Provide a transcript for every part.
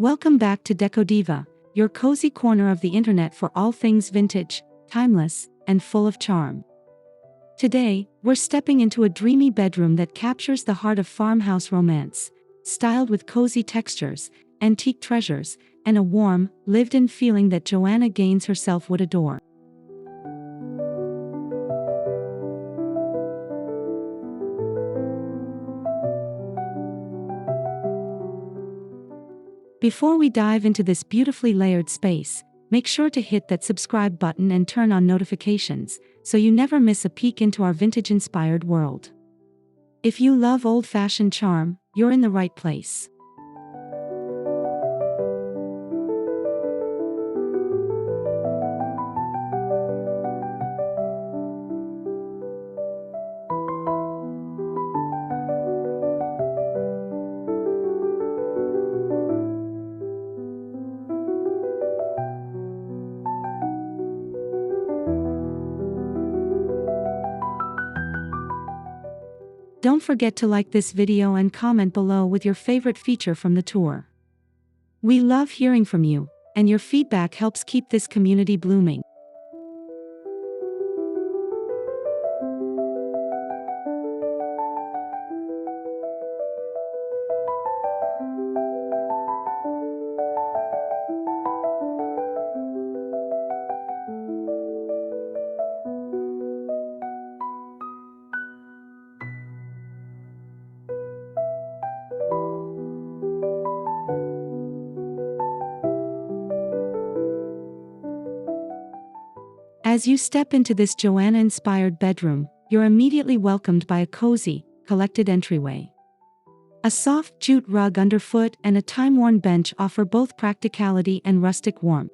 Welcome back to Decodiva, your cozy corner of the internet for all things vintage, timeless, and full of charm. Today, we're stepping into a dreamy bedroom that captures the heart of farmhouse romance, styled with cozy textures, antique treasures, and a warm, lived-in feeling that Joanna Gaines herself would adore. Before we dive into this beautifully layered space, make sure to hit that subscribe button and turn on notifications, so you never miss a peek into our vintage-inspired world. If you love old-fashioned charm, you're in the right place. Don't forget to like this video and comment below with your favorite feature from the tour. We love hearing from you, and your feedback helps keep this community blooming. As you step into this Joanna-inspired bedroom, you're immediately welcomed by a cozy, collected entryway. A soft jute rug underfoot and a time-worn bench offer both practicality and rustic warmth.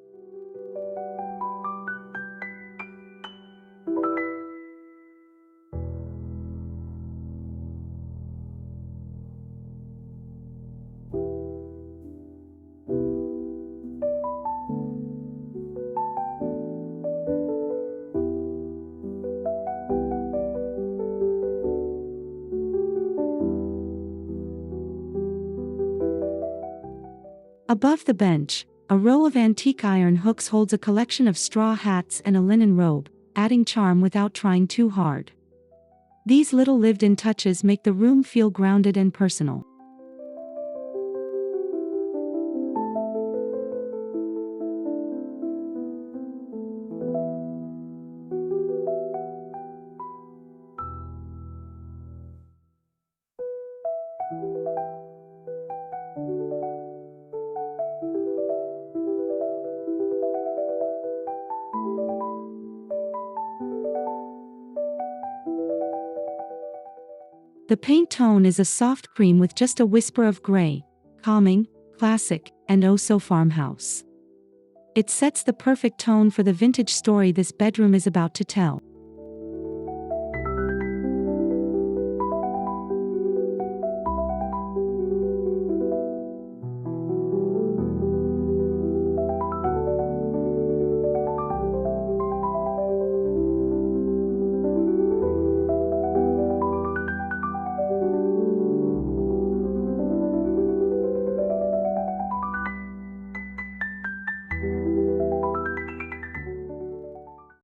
Above the bench, a row of antique iron hooks holds a collection of straw hats and a linen robe, adding charm without trying too hard. These little lived-in touches make the room feel grounded and personal. The paint tone is a soft cream with just a whisper of gray, calming, classic, and oh so farmhouse. It sets the perfect tone for the vintage story this bedroom is about to tell.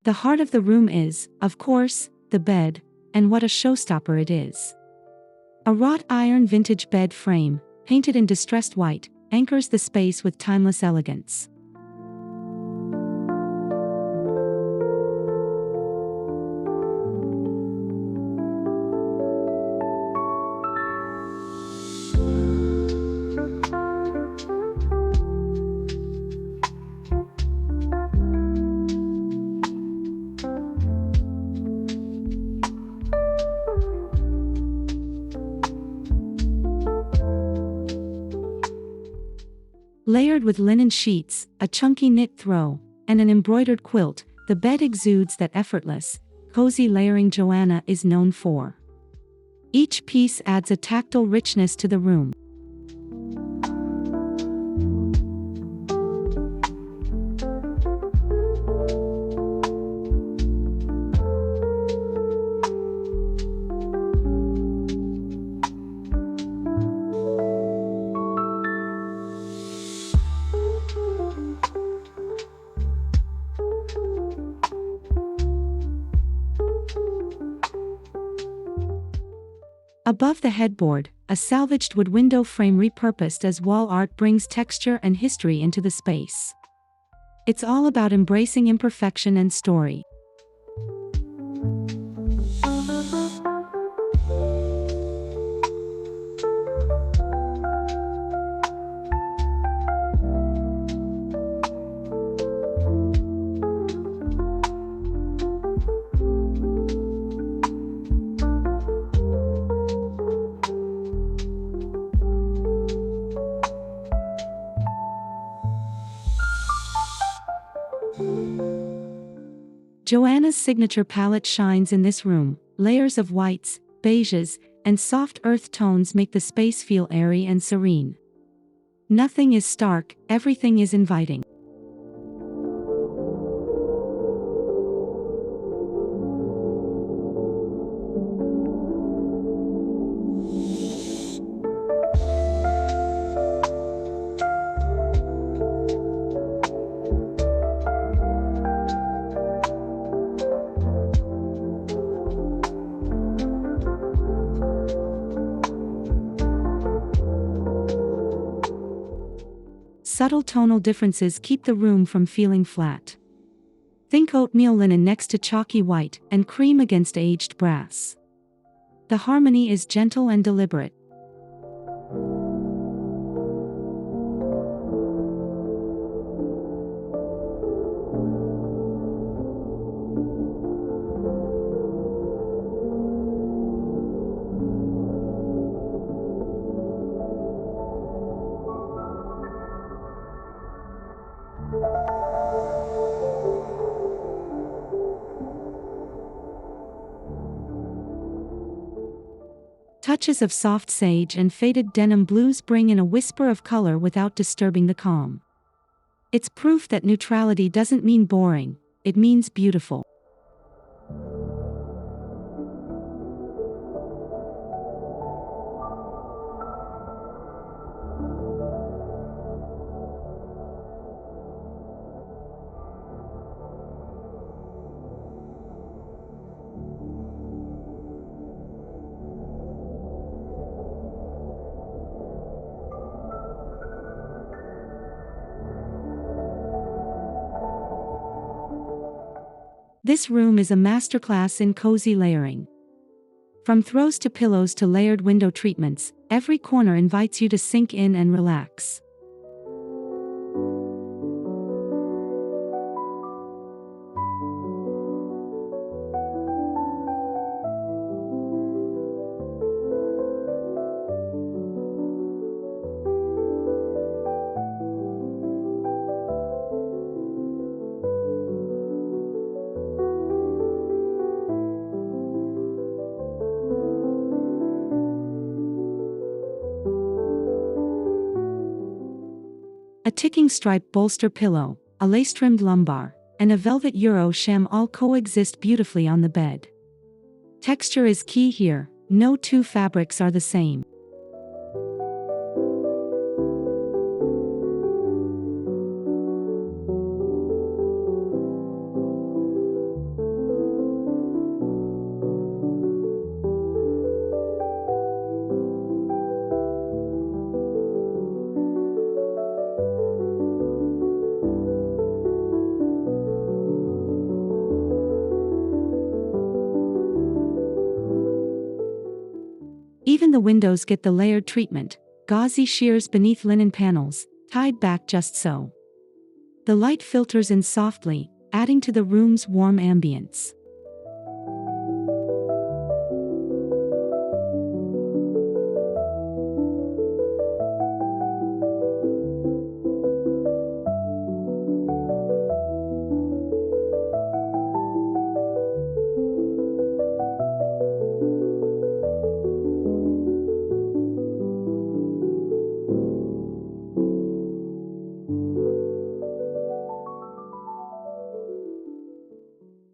The heart of the room is, of course, the bed, and what a showstopper it is. A wrought iron vintage bed frame, painted in distressed white, anchors the space with timeless elegance. Layered with linen sheets, a chunky knit throw, and an embroidered quilt, the bed exudes that effortless, cozy layering Joanna is known for. Each piece adds a tactile richness to the room. Above the headboard, a salvaged wood window frame repurposed as wall art brings texture and history into the space. It's all about embracing imperfection and story. Joanna's signature palette shines in this room. Layers of whites, beiges, and soft earth tones make the space feel airy and serene. Nothing is stark, everything is inviting. Subtle tonal differences keep the room from feeling flat. Think oatmeal linen next to chalky white, and cream against aged brass. The harmony is gentle and deliberate. Touches of soft sage and faded denim blues bring in a whisper of color without disturbing the calm. It's proof that neutrality doesn't mean boring, it means beautiful. This room is a masterclass in cozy layering. From throws to pillows to layered window treatments, every corner invites you to sink in and relax. A ticking stripe bolster pillow, a lace-trimmed lumbar, and a velvet Euro sham all coexist beautifully on the bed. Texture is key here, no two fabrics are the same. Even the windows get the layered treatment, gauzy sheers beneath linen panels, tied back just so. The light filters in softly, adding to the room's warm ambience.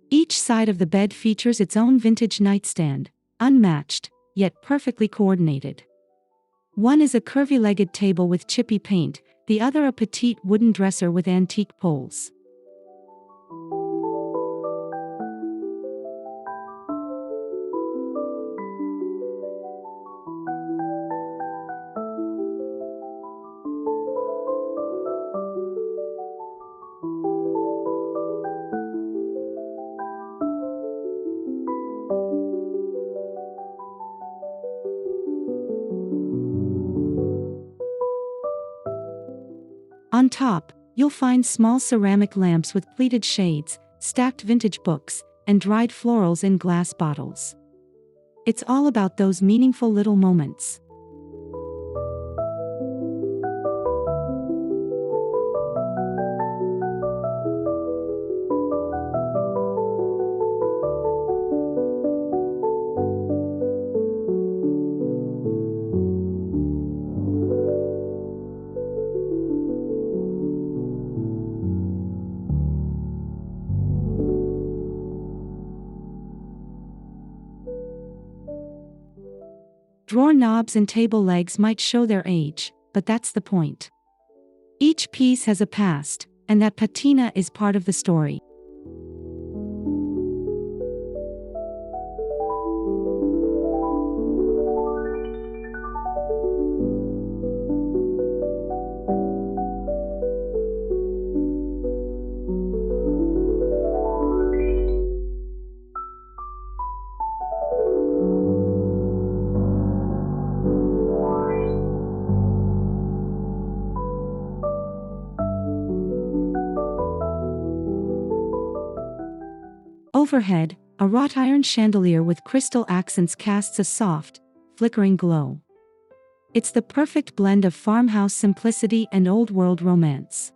Each side of the bed features its own vintage nightstand, unmatched, yet perfectly coordinated. One is a curvy-legged table with chippy paint, the other a petite wooden dresser with antique poles. top, you'll find small ceramic lamps with pleated shades, stacked vintage books, and dried florals in glass bottles. It's all about those meaningful little moments. Drawer knobs and table legs might show their age, but that's the point. Each piece has a past, and that patina is part of the story. Overhead, a wrought iron chandelier with crystal accents casts a soft, flickering glow. It's the perfect blend of farmhouse simplicity and old-world romance.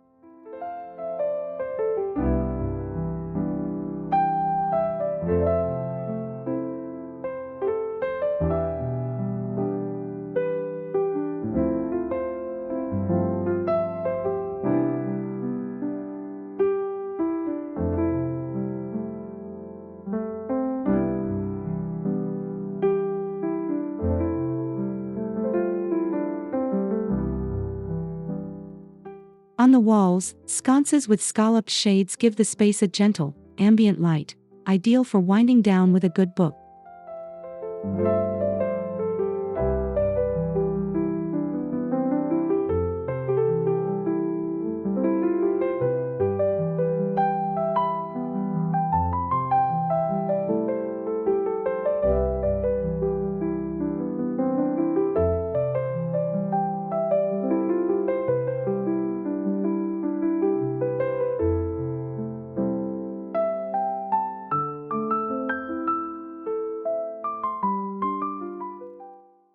On the walls, sconces with scalloped shades give the space a gentle, ambient light, ideal for winding down with a good book.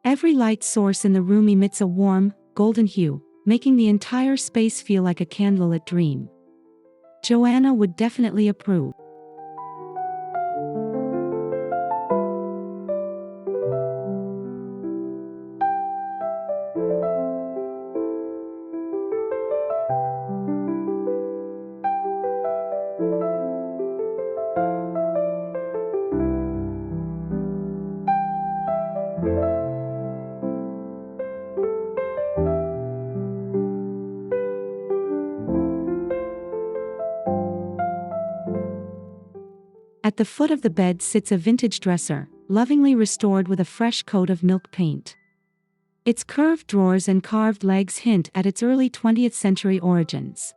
Every light source in the room emits a warm, golden hue, making the entire space feel like a candlelit dream. Joanna would definitely approve. At the foot of the bed sits a vintage dresser, lovingly restored with a fresh coat of milk paint. Its curved drawers and carved legs hint at its early 20th century origins.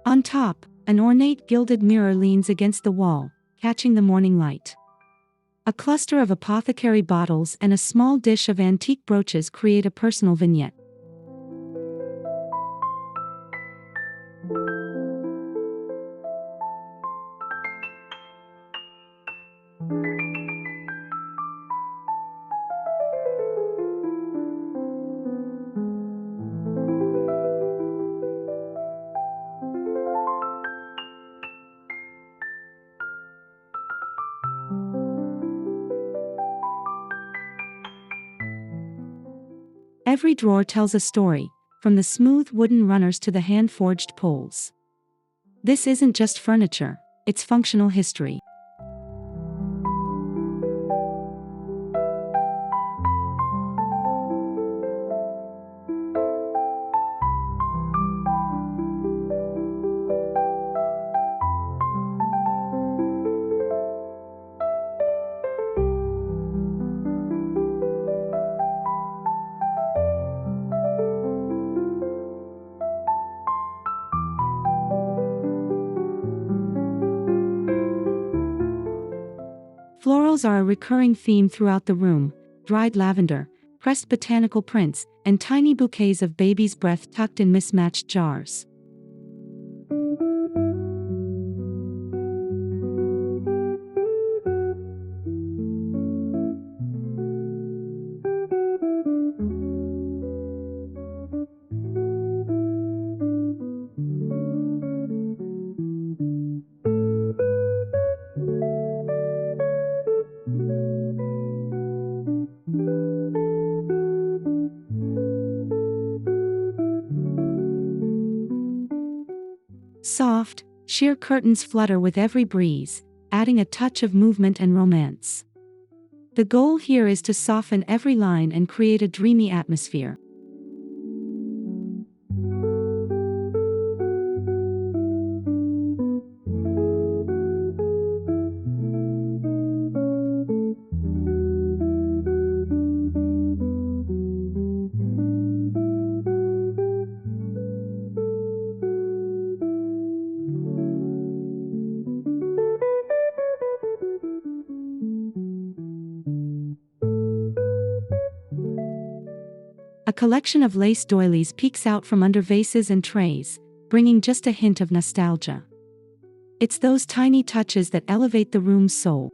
On top, an ornate gilded mirror leans against the wall, catching the morning light. A cluster of apothecary bottles and a small dish of antique brooches create a personal vignette. Every drawer tells a story, from the smooth wooden runners to the hand-forged poles. This isn't just furniture, it's functional history. Florals are a recurring theme throughout the room: dried lavender, pressed botanical prints, and tiny bouquets of baby's breath tucked in mismatched jars. Soft, sheer curtains flutter with every breeze, adding a touch of movement and romance. The goal here is to soften every line and create a dreamy atmosphere. A collection of lace doilies peeks out from under vases and trays, bringing just a hint of nostalgia. It's those tiny touches that elevate the room's soul.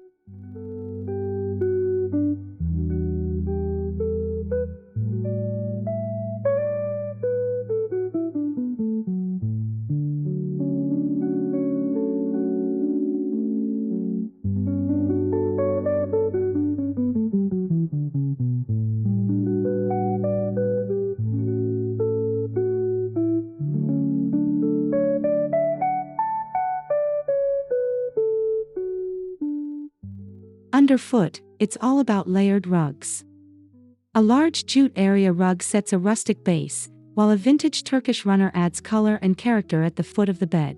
Underfoot, it's all about layered rugs. A large jute area rug sets a rustic base, while a vintage Turkish runner adds color and character at the foot of the bed.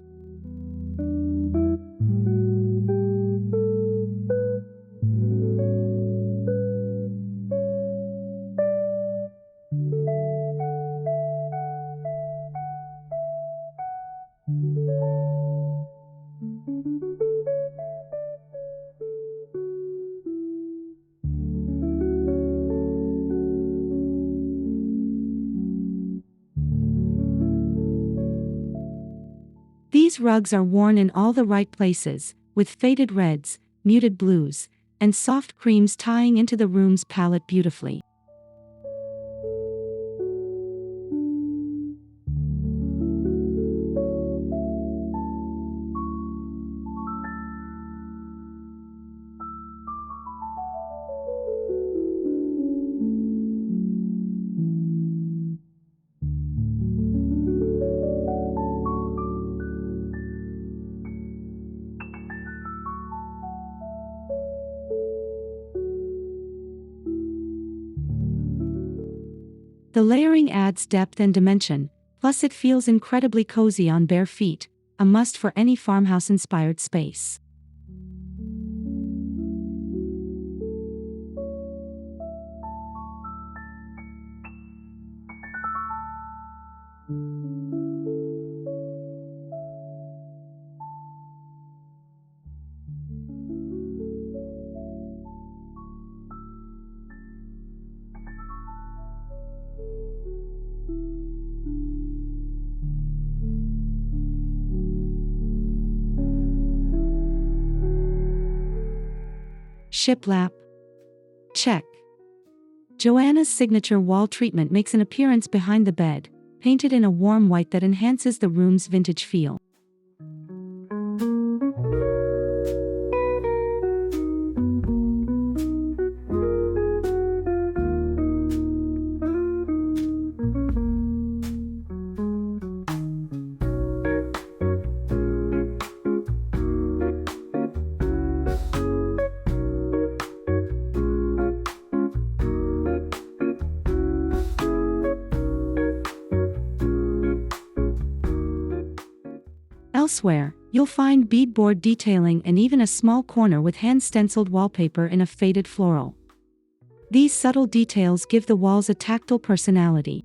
These rugs are worn in all the right places, with faded reds, muted blues, and soft creams tying into the room's palette beautifully. The layering adds depth and dimension, plus it feels incredibly cozy on bare feet, a must for any farmhouse-inspired space. Shiplap. Check. Joanna's signature wall treatment makes an appearance behind the bed, painted in a warm white that enhances the room's vintage feel. Elsewhere, you'll find beadboard detailing and even a small corner with hand-stenciled wallpaper in a faded floral. These subtle details give the walls a tactile personality.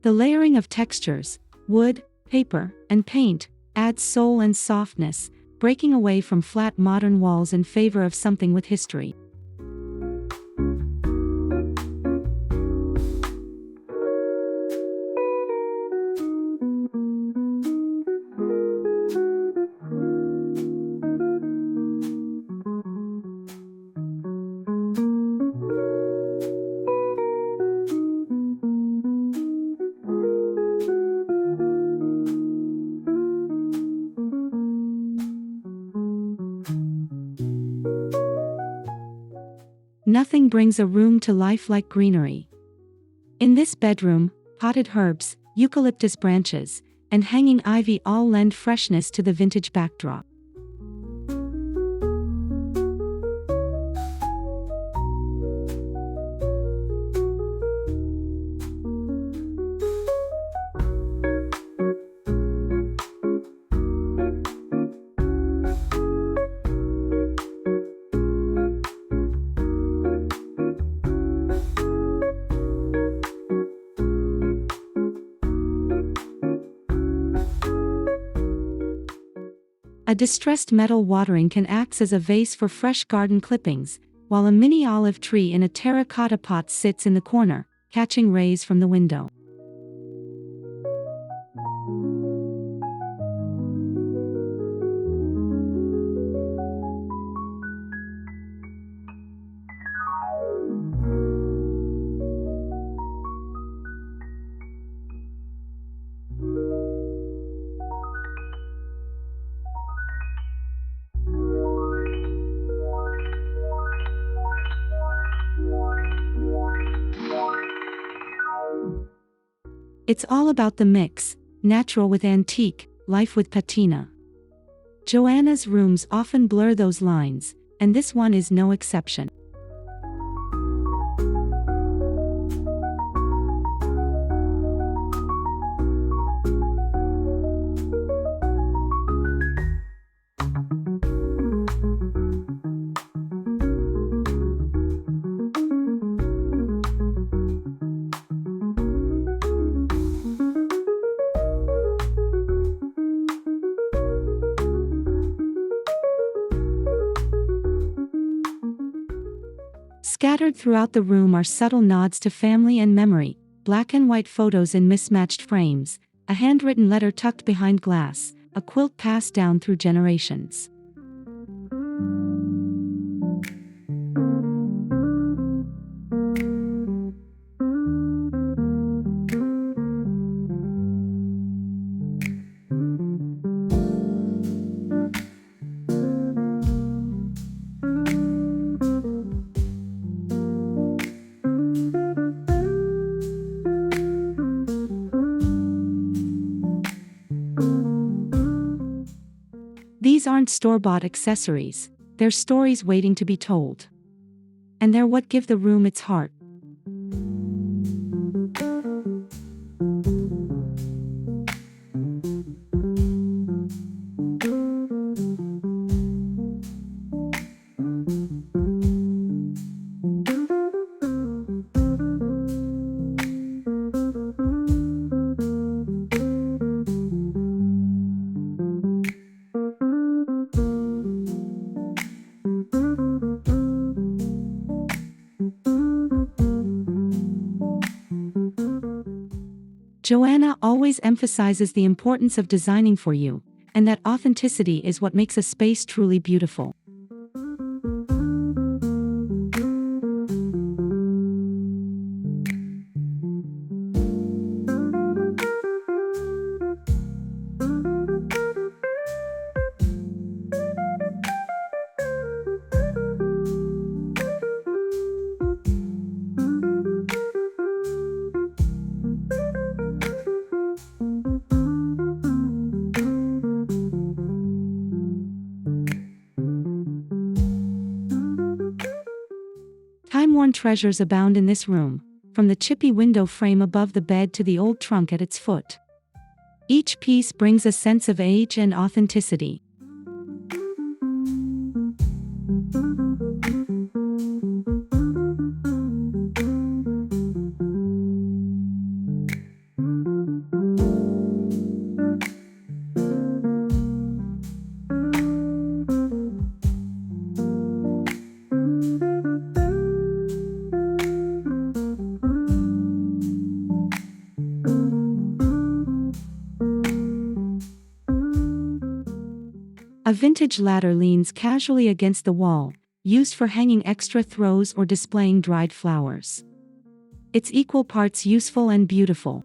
The layering of textures, wood, paper, and paint, adds soul and softness, breaking away from flat modern walls in favor of something with history. Nothing brings a room to life like greenery. In this bedroom, potted herbs, eucalyptus branches, and hanging ivy all lend freshness to the vintage backdrop. A distressed metal watering can act as a vase for fresh garden clippings, while a mini olive tree in a terracotta pot sits in the corner, catching rays from the window. It's all about the mix, natural with antique, life with patina. Joanna's rooms often blur those lines, and this one is no exception. Scattered throughout the room are subtle nods to family and memory, black and white photos in mismatched frames, a handwritten letter tucked behind glass, a quilt passed down through generations. These aren't store-bought accessories, they're stories waiting to be told. And they're what give the room its heart. Joanna always emphasizes the importance of designing for you, and that authenticity is what makes a space truly beautiful. Time-worn treasures abound in this room, from the chippy window frame above the bed to the old trunk at its foot. Each piece brings a sense of age and authenticity. A vintage ladder leans casually against the wall, used for hanging extra throws or displaying dried flowers. It's equal parts useful and beautiful.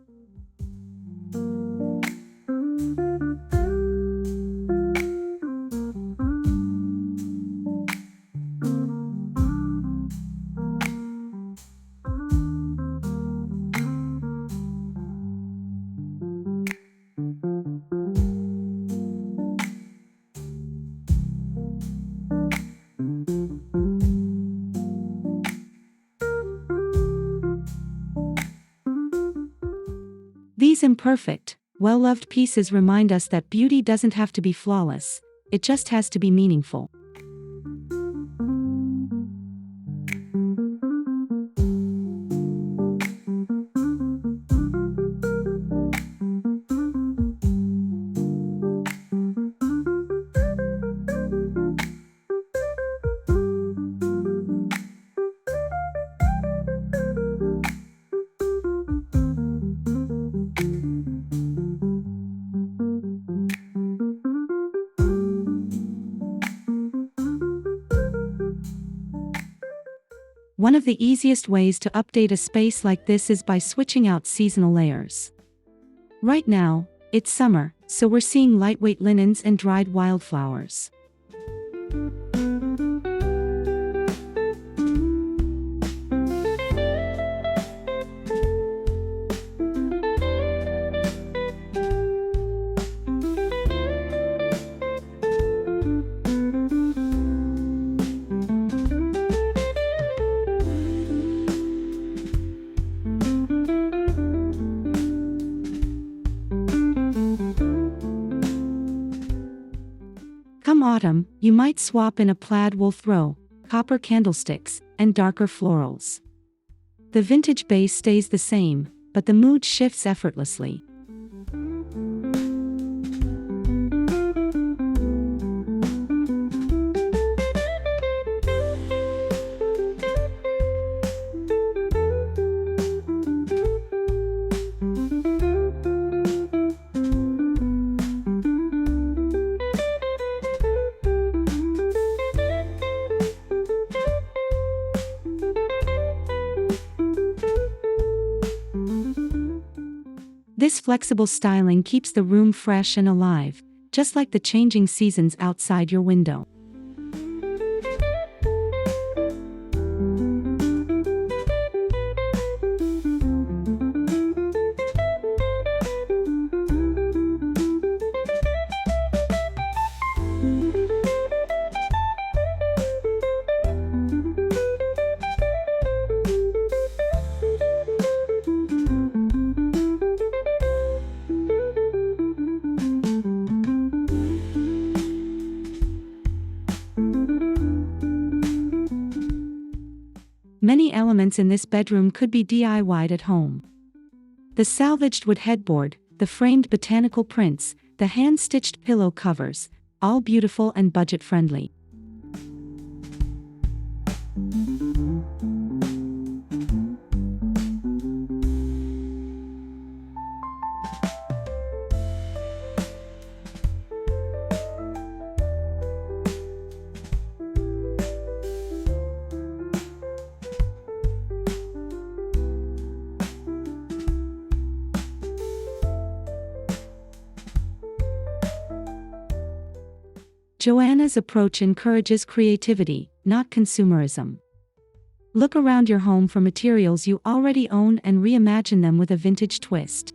These imperfect, well-loved pieces remind us that beauty doesn't have to be flawless, it just has to be meaningful. One of the easiest ways to update a space like this is by switching out seasonal layers. Right now, it's summer, so we're seeing lightweight linens and dried wildflowers. Come autumn, you might swap in a plaid wool throw, copper candlesticks, and darker florals. The vintage base stays the same, but the mood shifts effortlessly. This flexible styling keeps the room fresh and alive, just like the changing seasons outside your window. Many elements in this bedroom could be DIY'd at home. The salvaged wood headboard, the framed botanical prints, the hand-stitched pillow covers, all beautiful and budget-friendly. Joanna's approach encourages creativity, not consumerism. Look around your home for materials you already own and reimagine them with a vintage twist.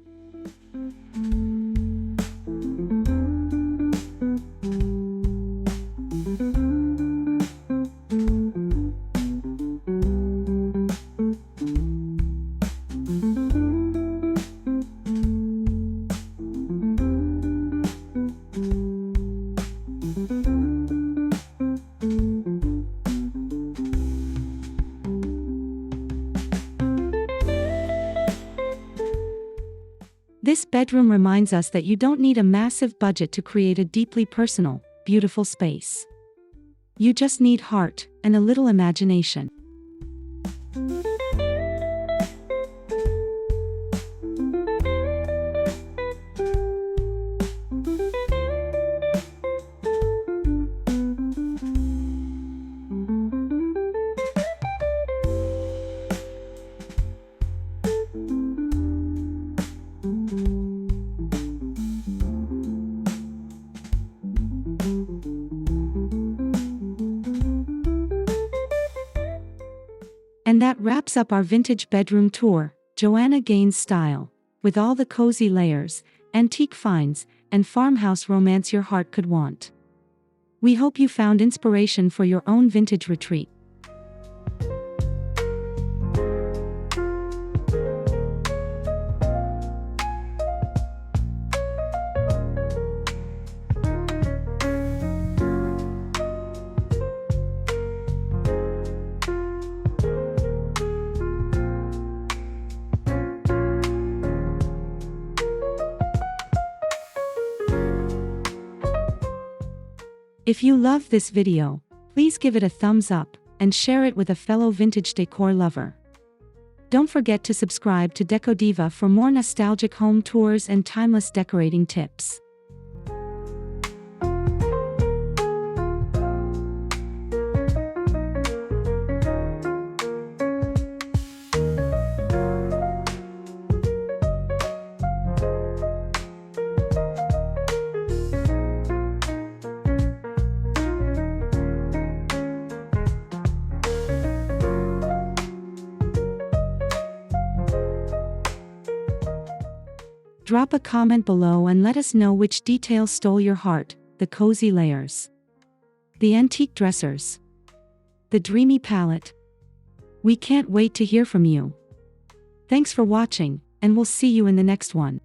This bedroom reminds us that you don't need a massive budget to create a deeply personal, beautiful space. You just need heart and a little imagination. And that wraps up our vintage bedroom tour, Joanna Gaines style, with all the cozy layers, antique finds, and farmhouse romance your heart could want. We hope you found inspiration for your own vintage retreat. If you love this video, please give it a thumbs up and share it with a fellow vintage decor lover. Don't forget to subscribe to Decodiva for more nostalgic home tours and timeless decorating tips. Drop a comment below and let us know which detail stole your heart: the cozy layers, the antique dressers, the dreamy palette. We can't wait to hear from you. Thanks for watching, and we'll see you in the next one.